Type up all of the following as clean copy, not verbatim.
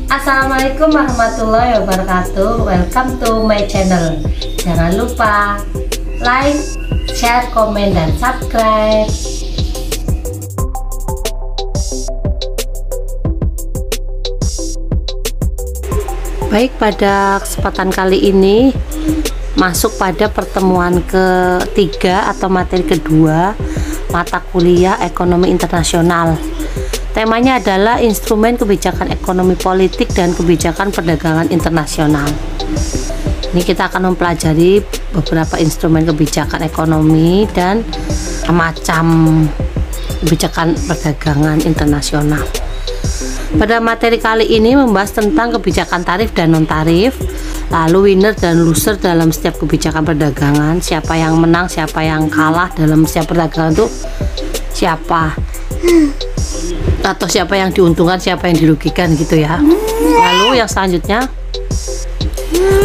Assalamualaikum warahmatullahi wabarakatuh. Welcome to my channel. Jangan lupa like, share, komen, dan subscribe. Baik, pada kesempatan kali ini masuk pada pertemuan ketiga atau materi kedua mata kuliah Ekonomi Internasional. Temanya adalah instrumen kebijakan ekonomi politik dan kebijakan perdagangan internasional. Ini kita akan mempelajari beberapa instrumen kebijakan ekonomi dan macam kebijakan perdagangan internasional. Pada materi kali ini membahas tentang kebijakan tarif dan non-tarif, lalu winner dan loser dalam setiap kebijakan perdagangan, siapa yang menang, siapa yang kalah dalam setiap perdagangan itu siapa, atau siapa yang diuntungkan, siapa yang dirugikan gitu ya. Lalu yang selanjutnya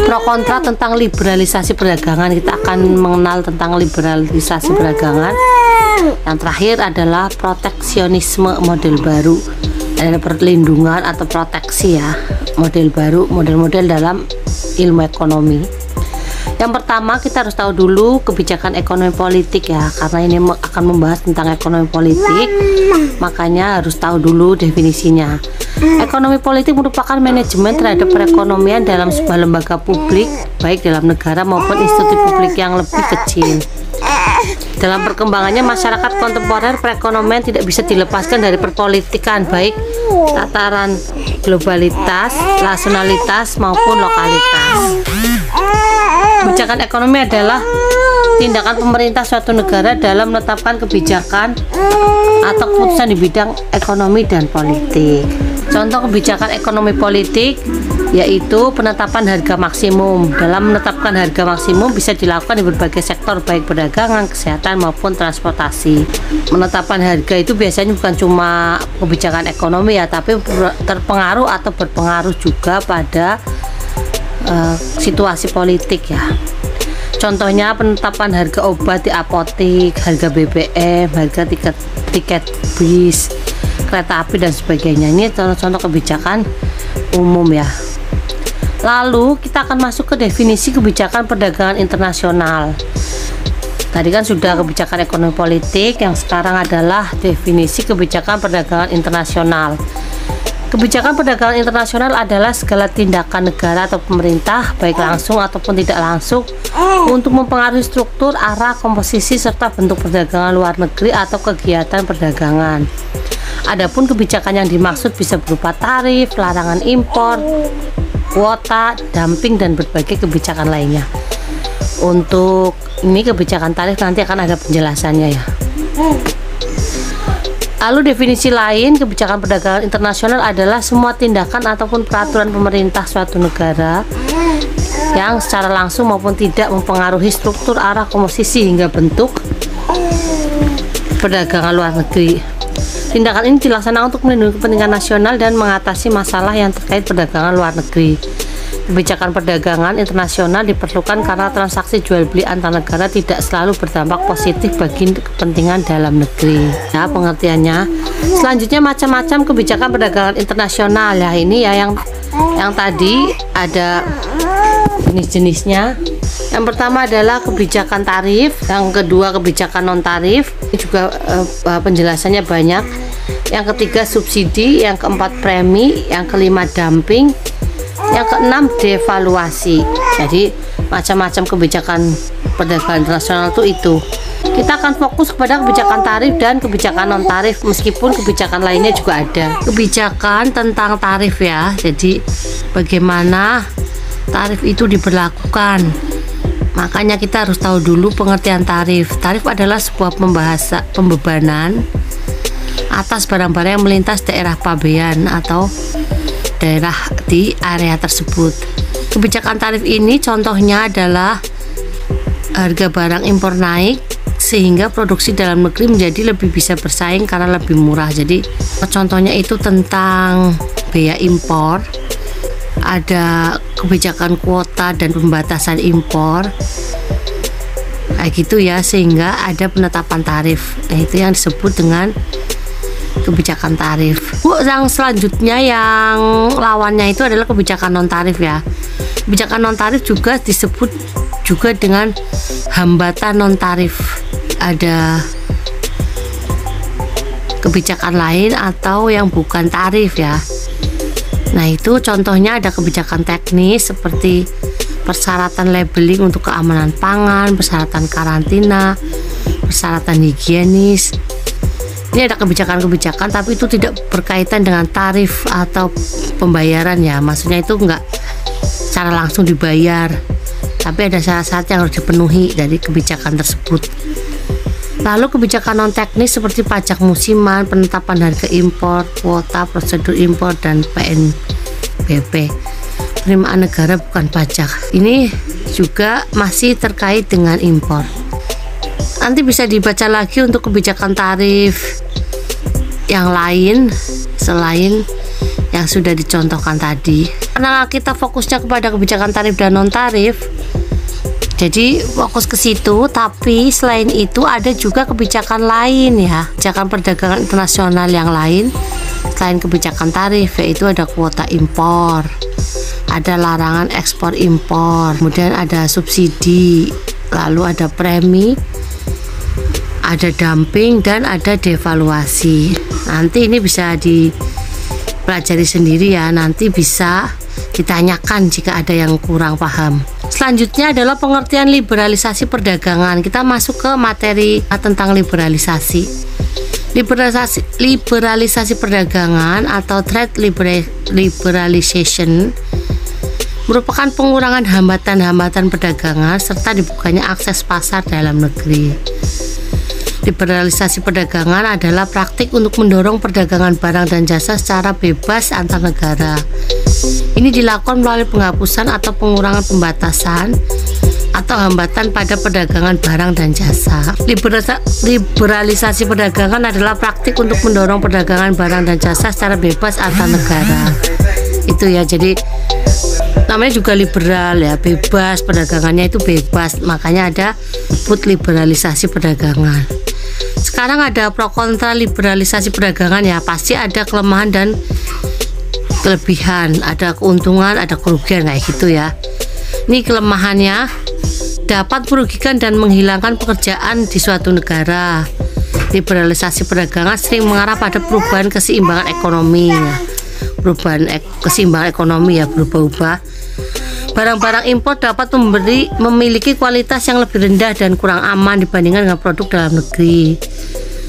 pro kontra tentang liberalisasi perdagangan, kita akan mengenal tentang liberalisasi perdagangan. Yang terakhir adalah proteksionisme model baru, ada perlindungan atau proteksi ya, model baru, model-model dalam ilmu ekonomi. Yang pertama kita harus tahu dulu kebijakan ekonomi politik ya, karena ini akan membahas tentang ekonomi politik, makanya harus tahu dulu definisinya. Ekonomi politik merupakan manajemen terhadap perekonomian dalam sebuah lembaga publik, baik dalam negara maupun institusi publik yang lebih kecil. Dalam perkembangannya masyarakat kontemporer, perekonomian tidak bisa dilepaskan dari perpolitikan, baik tataran globalitas, nasionalitas maupun lokalitas. Kebijakan ekonomi adalah tindakan pemerintah suatu negara dalam menetapkan kebijakan atau keputusan di bidang ekonomi dan politik. Contoh kebijakan ekonomi politik yaitu penetapan harga maksimum. Dalam menetapkan harga maksimum bisa dilakukan di berbagai sektor, baik perdagangan, kesehatan maupun transportasi. Menetapkan harga itu biasanya bukan cuma kebijakan ekonomi ya, tapi terpengaruh atau berpengaruh juga pada situasi politik ya. Contohnya penetapan harga obat di apotik, harga BBM, harga tiket bis, kereta api dan sebagainya. Ini contoh-contoh kebijakan umum ya. Lalu kita akan masuk ke definisi kebijakan perdagangan internasional. Tadi kan sudah kebijakan ekonomi politik, yang sekarang adalah definisi kebijakan perdagangan internasional. Kebijakan perdagangan internasional adalah segala tindakan negara atau pemerintah, baik langsung ataupun tidak langsung, untuk mempengaruhi struktur, arah, komposisi, serta bentuk perdagangan luar negeri atau kegiatan perdagangan. Adapun kebijakan yang dimaksud bisa berupa tarif, larangan impor, kuota, dumping, dan berbagai kebijakan lainnya. Untuk ini kebijakan tarif nanti akan ada penjelasannya ya. Lalu definisi lain kebijakan perdagangan internasional adalah semua tindakan ataupun peraturan pemerintah suatu negara yang secara langsung maupun tidak mempengaruhi struktur, arah, komposisi hingga bentuk perdagangan luar negeri. Tindakan ini dilaksanakan untuk melindungi kepentingan nasional dan mengatasi masalah yang terkait perdagangan luar negeri. Kebijakan perdagangan internasional diperlukan karena transaksi jual beli antar negara tidak selalu berdampak positif bagi kepentingan dalam negeri. Ya, pengertiannya. Selanjutnya macam-macam kebijakan perdagangan internasional ya, ini ya yang tadi ada jenis-jenisnya. Yang pertama adalah kebijakan tarif, yang kedua kebijakan non tarif. Ini juga penjelasannya banyak. Yang ketiga subsidi, yang keempat premi, yang kelima dumping, yang keenam devaluasi. Jadi macam-macam kebijakan perdagangan internasional itu. Kita akan fokus kepada kebijakan tarif dan kebijakan non tarif, meskipun kebijakan lainnya juga ada. Kebijakan tentang tarif ya, jadi bagaimana tarif itu diberlakukan. Makanya kita harus tahu dulu pengertian tarif. Tarif adalah sebuah pembebanan atas barang-barang yang melintas daerah pabean atau daerah di area tersebut. Kebijakan tarif ini contohnya adalah harga barang impor naik sehingga produksi dalam negeri menjadi lebih bisa bersaing karena lebih murah. Jadi contohnya itu tentang biaya impor, ada kebijakan kuota dan pembatasan impor kayak gitu ya, sehingga ada penetapan tarif. Nah, itu yang disebut dengan kebijakan tarif. Yang selanjutnya yang lawannya itu adalah kebijakan non tarif ya. Kebijakan non tarif juga disebut juga dengan hambatan non tarif. Ada kebijakan lain atau yang bukan tarif ya. Nah, itu contohnya ada kebijakan teknis seperti persyaratan labeling untuk keamanan pangan, persyaratan karantina, persyaratan higienis. Ini ada kebijakan-kebijakan tapi itu tidak berkaitan dengan tarif atau pembayaran ya. Maksudnya itu enggak secara langsung dibayar, tapi ada syarat-syarat yang harus dipenuhi dari kebijakan tersebut. Lalu kebijakan non teknis seperti pajak musiman, penetapan harga impor, kuota, prosedur impor, dan PNBP, penerimaan negara bukan pajak. Ini juga masih terkait dengan impor. Nanti bisa dibaca lagi untuk kebijakan tarif yang lain selain yang sudah dicontohkan tadi. Karena kita fokusnya kepada kebijakan tarif dan non tarif, jadi fokus ke situ. Tapi selain itu ada juga kebijakan lain ya, kebijakan perdagangan internasional yang lain selain kebijakan tarif, yaitu ada kuota impor, ada larangan ekspor impor, kemudian ada subsidi, lalu ada premi, ada dumping, dan ada devaluasi. Nanti ini bisa dipelajari sendiri ya, nanti bisa ditanyakan jika ada yang kurang paham. Selanjutnya adalah pengertian liberalisasi perdagangan. Kita masuk ke materi tentang liberalisasi. Liberalisasi perdagangan atau trade liberalization merupakan pengurangan hambatan-hambatan perdagangan serta dibukanya akses pasar dalam negeri. Liberalisasi perdagangan adalah praktik untuk mendorong perdagangan barang dan jasa secara bebas antar negara. Ini dilakukan melalui penghapusan atau pengurangan pembatasan atau hambatan pada perdagangan barang dan jasa. Liberalisasi perdagangan adalah praktik untuk mendorong perdagangan barang dan jasa secara bebas antar negara. Itu ya, jadi namanya juga liberal ya, bebas, perdagangannya itu bebas, makanya ada disebut liberalisasi perdagangan. Sekarang ada pro kontra liberalisasi perdagangan ya, pasti ada kelemahan dan kelebihan, ada keuntungan, ada kerugian kayak gitu ya. Ini kelemahannya dapat merugikan dan menghilangkan pekerjaan di suatu negara. Liberalisasi perdagangan sering mengarah pada perubahan keseimbangan ekonomi ya. Keseimbangan ekonomi ya berubah-ubah. Barang-barang impor dapat memiliki kualitas yang lebih rendah dan kurang aman dibandingkan dengan produk dalam negeri.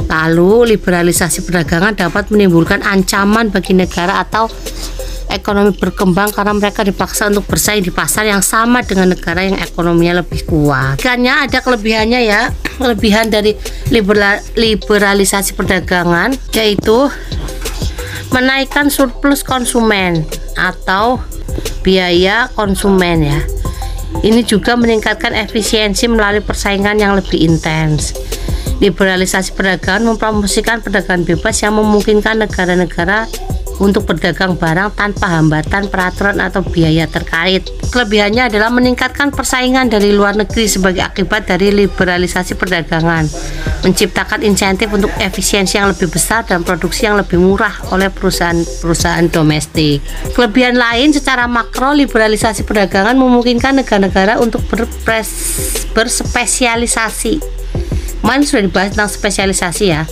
Lalu liberalisasi perdagangan dapat menimbulkan ancaman bagi negara atau ekonomi berkembang karena mereka dipaksa untuk bersaing di pasar yang sama dengan negara yang ekonominya lebih kuat. Karena ada kelebihannya ya, kelebihan dari liberalisasi perdagangan yaitu menaikkan surplus konsumen atau biaya konsumen ya. Ini juga meningkatkan efisiensi melalui persaingan yang lebih intens. Liberalisasi perdagangan mempromosikan perdagangan bebas yang memungkinkan negara-negara untuk berdagang barang tanpa hambatan peraturan atau biaya terkait. Kelebihannya adalah meningkatkan persaingan dari luar negeri sebagai akibat dari liberalisasi perdagangan, menciptakan insentif untuk efisiensi yang lebih besar dan produksi yang lebih murah oleh perusahaan-perusahaan domestik. Kelebihan lain secara makro, liberalisasi perdagangan memungkinkan negara-negara untuk berspesialisasi. Kemarin sudah dibahas tentang spesialisasi ya,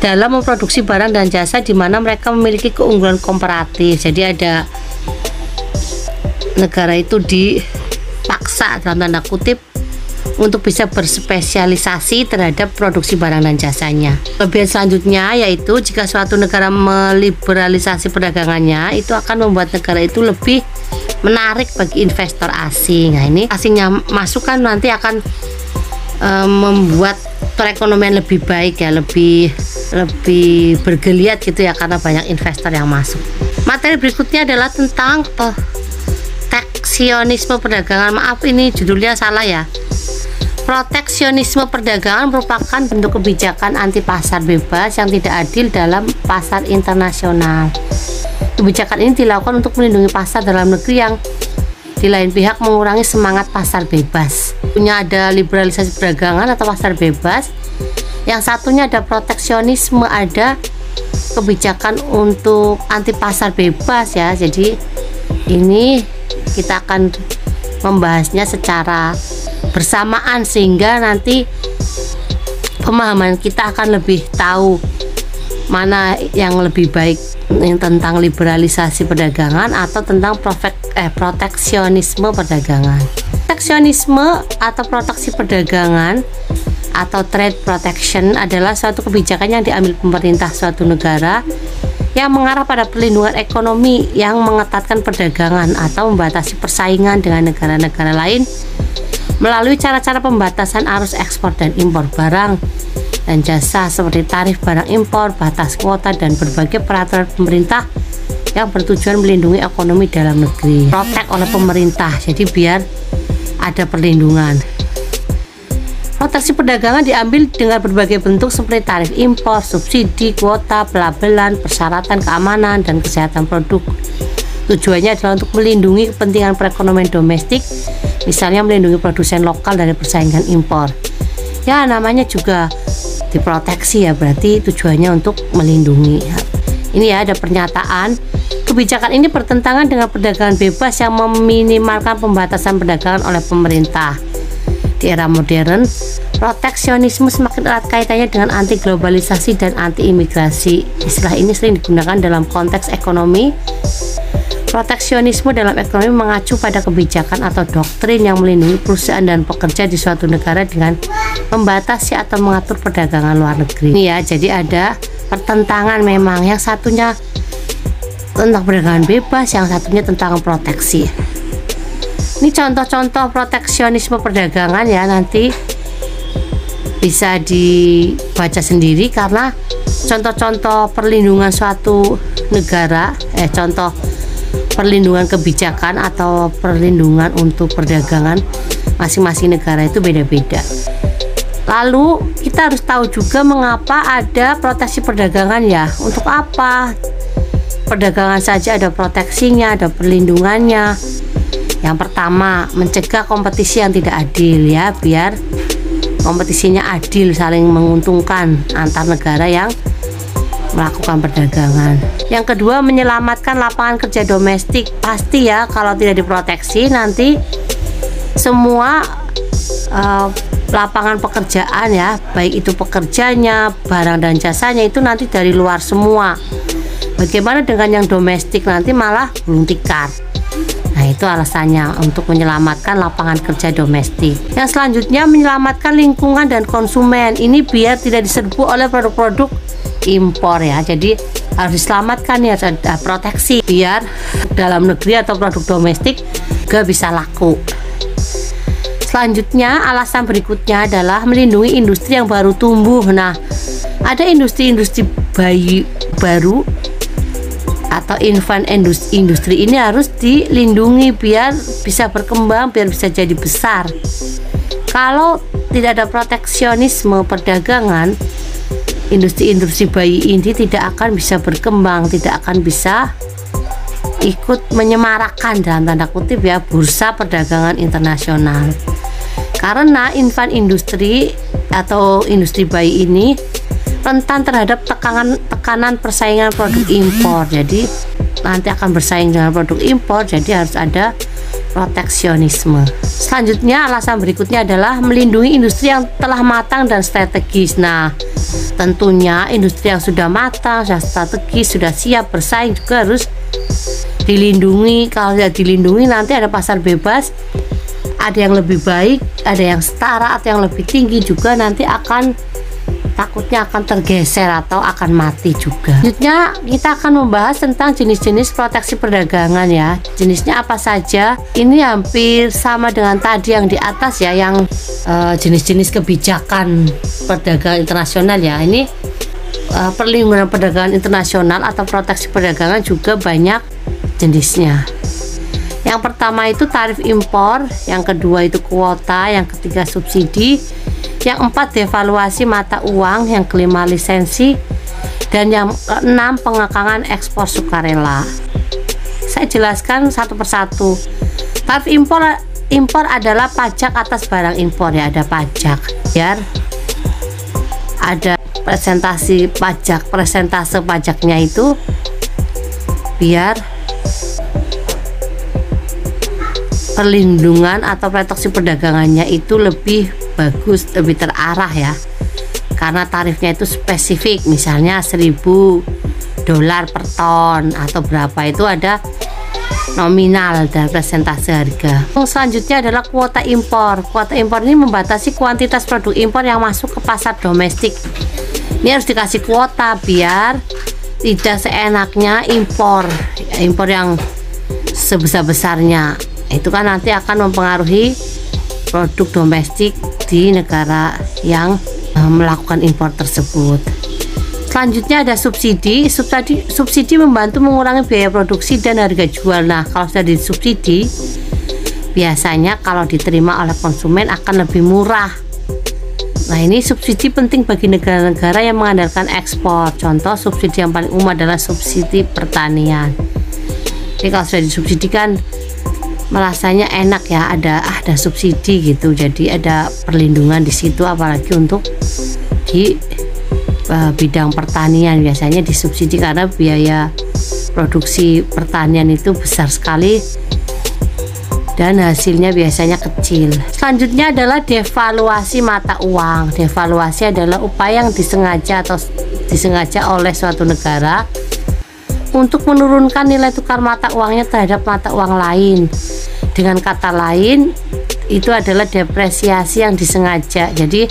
dalam memproduksi barang dan jasa di mana mereka memiliki keunggulan komparatif. Jadi ada negara itu dipaksa dalam tanda kutip untuk bisa berspesialisasi terhadap produksi barang dan jasanya. Kelebihan selanjutnya yaitu jika suatu negara meliberalisasi perdagangannya, itu akan membuat negara itu lebih menarik bagi investor asing. Nah, ini asingnya masuk kan nanti akan membuat perekonomian lebih baik ya, lebih bergeliat gitu ya, karena banyak investor yang masuk. Materi berikutnya adalah tentang proteksionisme perdagangan. Maaf, ini judulnya salah ya. Proteksionisme perdagangan merupakan bentuk kebijakan anti pasar bebas yang tidak adil dalam pasar internasional. Kebijakan ini dilakukan untuk melindungi pasar dalam negeri yang di lain pihak mengurangi semangat pasar bebas. Punya ada liberalisasi perdagangan atau pasar bebas. Yang satunya ada proteksionisme, ada kebijakan untuk anti pasar bebas ya. Jadi ini kita akan membahasnya secara bersamaan sehingga nanti pemahaman kita akan lebih tahu mana yang lebih baik, yang tentang liberalisasi perdagangan atau tentang proteksionisme perdagangan. Proteksionisme atau proteksi perdagangan atau trade protection adalah suatu kebijakan yang diambil pemerintah suatu negara yang mengarah pada perlindungan ekonomi yang mengetatkan perdagangan atau membatasi persaingan dengan negara-negara lain melalui cara-cara pembatasan arus ekspor dan impor barang dan jasa seperti tarif barang impor, batas kuota, dan berbagai peraturan pemerintah yang bertujuan melindungi ekonomi dalam negeri. Protek oleh pemerintah, jadi biar ada perlindungan. Proteksi perdagangan diambil dengan berbagai bentuk seperti tarif impor, subsidi, kuota, pelabelan, persyaratan keamanan, dan kesehatan produk. Tujuannya adalah untuk melindungi kepentingan perekonomian domestik, misalnya melindungi produsen lokal dari persaingan impor. Ya, namanya juga diproteksi ya, berarti tujuannya untuk melindungi. Ini ya, ada pernyataan, kebijakan ini bertentangan dengan perdagangan bebas yang meminimalkan pembatasan perdagangan oleh pemerintah. Di era modern, proteksionisme semakin erat kaitannya dengan anti globalisasi dan anti imigrasi. Istilah ini sering digunakan dalam konteks ekonomi. Proteksionisme dalam ekonomi mengacu pada kebijakan atau doktrin yang melindungi perusahaan dan pekerja di suatu negara dengan membatasi atau mengatur perdagangan luar negeri. Ini ya, jadi ada pertentangan memang, yang satunya tentang perdagangan bebas, yang satunya tentang proteksi. Ini contoh-contoh proteksionisme perdagangan ya, nanti bisa dibaca sendiri karena contoh-contoh perlindungan suatu negara, contoh perlindungan kebijakan atau perlindungan untuk perdagangan masing-masing negara itu beda-beda. Lalu kita harus tahu juga mengapa ada proteksi perdagangan ya. Untuk apa? Perdagangan saja ada proteksinya, ada perlindungannya. Yang pertama, mencegah kompetisi yang tidak adil ya, biar kompetisinya adil, saling menguntungkan antar negara yang melakukan perdagangan. Yang kedua, menyelamatkan lapangan kerja domestik. Pasti ya, kalau tidak diproteksi nanti semua lapangan pekerjaan ya, baik itu pekerjanya, barang dan jasanya itu nanti dari luar semua. Bagaimana dengan yang domestik, nanti malah gulung tikar. Nah, itu alasannya untuk menyelamatkan lapangan kerja domestik. Yang selanjutnya, menyelamatkan lingkungan dan konsumen. Ini biar tidak diserbu oleh produk-produk impor ya. Jadi harus diselamatkan ya, ada proteksi biar dalam negeri atau produk domestik juga bisa laku. Selanjutnya, alasan berikutnya adalah melindungi industri yang baru tumbuh. Nah, ada industri-industri baru atau infant industri ini harus dilindungi biar bisa berkembang, biar bisa jadi besar. Kalau tidak ada proteksionisme perdagangan, industri-industri bayi ini tidak akan bisa berkembang, tidak akan bisa ikut menyemarakkan dalam tanda kutip ya bursa perdagangan internasional. Karena infant industri atau industri bayi ini rentan terhadap tekanan persaingan produk impor. Jadi nanti akan bersaing dengan produk impor, jadi harus ada proteksionisme. Selanjutnya, alasan berikutnya adalah melindungi industri yang telah matang dan strategis. Nah, tentunya industri yang sudah matang, sudah strategis, sudah siap bersaing juga harus dilindungi. Kalau tidak dilindungi, nanti ada pasar bebas, ada yang lebih baik, ada yang setara atau yang lebih tinggi juga, nanti takutnya akan tergeser atau akan mati juga. Selanjutnya, kita akan membahas tentang jenis-jenis proteksi perdagangan ya. Jenisnya apa saja? Ini hampir sama dengan tadi yang di atas ya, yang jenis-jenis kebijakan perdagangan internasional ya. Ini perlindungan perdagangan internasional atau proteksi perdagangan juga banyak jenisnya. Yang pertama itu tarif impor, yang kedua itu kuota, yang ketiga subsidi, yang keempat devaluasi mata uang, yang kelima lisensi, dan yang keenam pengekangan ekspor sukarela. Saya jelaskan satu persatu. Tarif impor adalah pajak atas barang impor ya, ada pajak. Biar ada presentasi pajak, persentase pajaknya itu biar perlindungan atau proteksi perdagangannya itu lebih bagus, lebih terarah ya, karena tarifnya itu spesifik, misalnya $1.000 per ton atau berapa, itu ada nominal dan presentase harga. Selanjutnya adalah kuota impor. Kuota impor ini membatasi kuantitas produk impor yang masuk ke pasar domestik. Ini harus dikasih kuota biar tidak seenaknya impor yang sebesar-besarnya. Itu kan nanti akan mempengaruhi produk domestik di negara yang melakukan impor tersebut. Selanjutnya ada subsidi. Subsidi membantu mengurangi biaya produksi dan harga jual. Nah, kalau sudah disubsidi, biasanya kalau diterima oleh konsumen akan lebih murah. Nah, ini subsidi penting bagi negara-negara yang mengandalkan ekspor. Contoh subsidi yang paling umum adalah subsidi pertanian. Jadi kalau sudah disubsidikan, merasanya enak ya, ada subsidi gitu. Jadi ada perlindungan di situ, apalagi untuk di bidang pertanian biasanya disubsidi karena biaya produksi pertanian itu besar sekali dan hasilnya biasanya kecil. Selanjutnya adalah devaluasi mata uang. Devaluasi adalah upaya yang disengaja oleh suatu negara untuk menurunkan nilai tukar mata uangnya terhadap mata uang lain. Dengan kata lain, itu adalah depresiasi yang disengaja. Jadi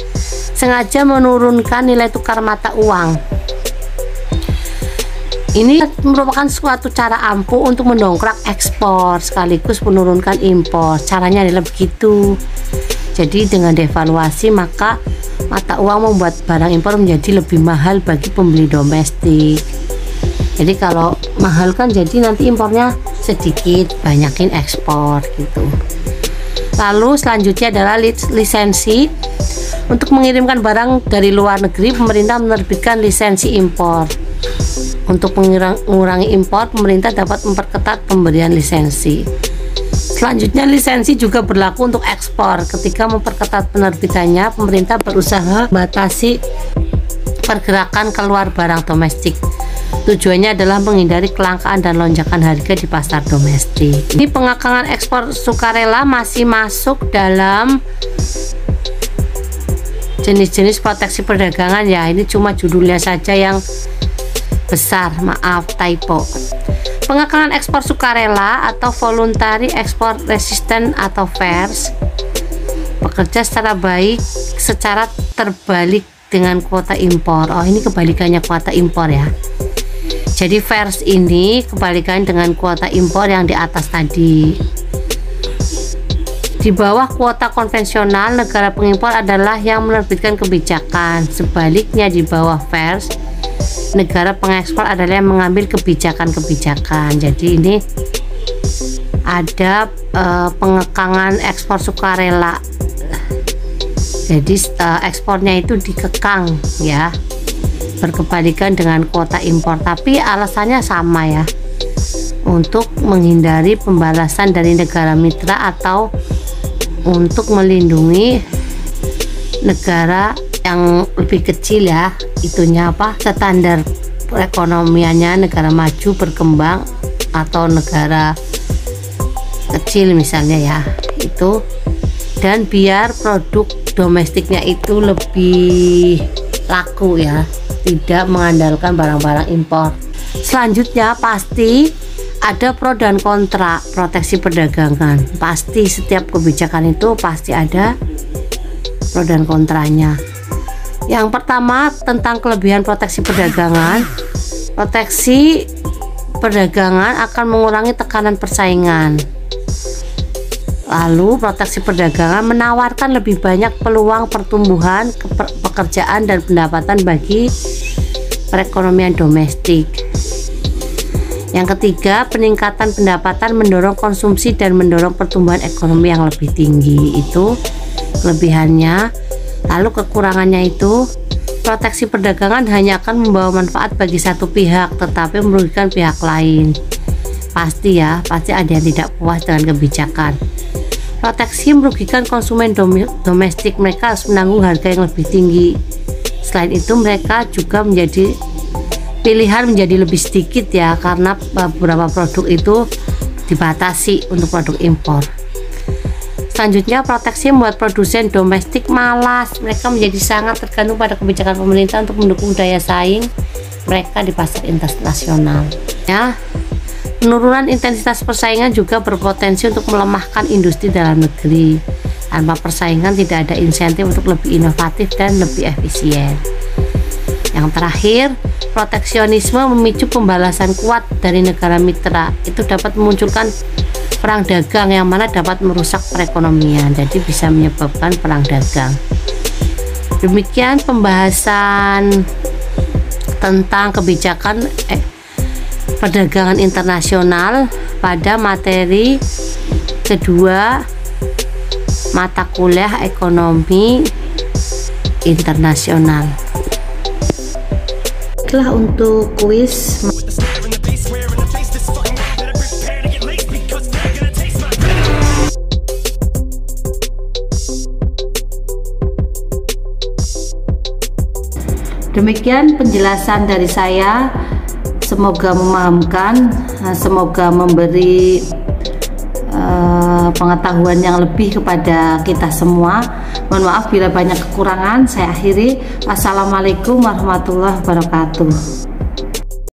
sengaja menurunkan nilai tukar mata uang. Ini merupakan suatu cara ampuh untuk mendongkrak ekspor sekaligus menurunkan impor. Caranya adalah begitu. Jadi dengan devaluasi maka mata uang membuat barang impor menjadi lebih mahal bagi pembeli domestik. Jadi kalau mahal kan jadi nanti impornya sedikit, banyakin ekspor gitu. Lalu selanjutnya adalah lisensi. Untuk mengirimkan barang dari luar negeri, pemerintah menerbitkan lisensi impor. Untuk mengurangi impor, pemerintah dapat memperketat pemberian lisensi. Selanjutnya, lisensi juga berlaku untuk ekspor. Ketika memperketat penerbitannya, pemerintah berusaha membatasi pergerakan keluar barang domestik. Tujuannya adalah menghindari kelangkaan dan lonjakan harga di pasar domestik. Ini pengekangan ekspor sukarela masih masuk dalam jenis-jenis proteksi perdagangan ya. Ini cuma judulnya saja yang besar, maaf typo. Pengekangan ekspor sukarela atau voluntary export resistant atau VERS bekerja secara terbalik dengan kuota impor. Oh, ini kebalikannya kuota impor ya. Jadi VERS ini kebalikan dengan kuota impor yang di atas tadi. Di bawah kuota konvensional, negara pengimpor adalah yang menerbitkan kebijakan. Sebaliknya di bawah VERS, negara pengekspor adalah yang mengambil kebijakan-kebijakan. Jadi ini ada pengekangan ekspor sukarela. Jadi ekspornya itu dikekang ya, berkebalikan dengan kuota impor, tapi alasannya sama ya, untuk menghindari pembalasan dari negara mitra atau untuk melindungi negara yang lebih kecil ya, itunya apa, standar perekonomiannya negara maju berkembang atau negara kecil misalnya ya, itu, dan biar produk domestiknya itu lebih laku ya, tidak mengandalkan barang-barang impor. Selanjutnya pasti ada pro dan kontra proteksi perdagangan. Pasti setiap kebijakan itu pasti ada pro dan kontranya. Yang pertama tentang kelebihan proteksi perdagangan. Proteksi perdagangan akan mengurangi tekanan persaingan. Lalu proteksi perdagangan menawarkan lebih banyak peluang pertumbuhan, pekerjaan dan pendapatan bagi perekonomian domestik. Yang ketiga, peningkatan pendapatan mendorong konsumsi dan mendorong pertumbuhan ekonomi yang lebih tinggi. Itu kelebihannya. Lalu kekurangannya itu, proteksi perdagangan hanya akan membawa manfaat bagi satu pihak tetapi merugikan pihak lain. Pasti ya, pasti ada yang tidak puas dengan kebijakan. Proteksi merugikan konsumen domestik, mereka harus menanggung harga yang lebih tinggi Selain itu mereka juga menjadi pilihan menjadi lebih sedikit ya, karena beberapa produk itu dibatasi untuk produk impor. Selanjutnya, proteksi membuat produsen domestik malas. Mereka menjadi sangat tergantung pada kebijakan pemerintah untuk mendukung daya saing mereka di pasar internasional. Ya, penurunan intensitas persaingan juga berpotensi untuk melemahkan industri dalam negeri. Tanpa persaingan tidak ada insentif untuk lebih inovatif dan lebih efisien. Yang terakhir, proteksionisme memicu pembalasan kuat dari negara mitra. Itu dapat memunculkan perang dagang yang mana dapat merusak perekonomian, jadi bisa menyebabkan perang dagang. Demikian pembahasan tentang kebijakan perdagangan internasional pada materi kedua mata kuliah ekonomi internasional. Baiklah, untuk kuis demikian penjelasan dari saya, semoga memahamkan, semoga memberi pengetahuan yang lebih kepada kita semua. Mohon maaf bila banyak kekurangan. Saya akhiri. Assalamualaikum warahmatullahi wabarakatuh.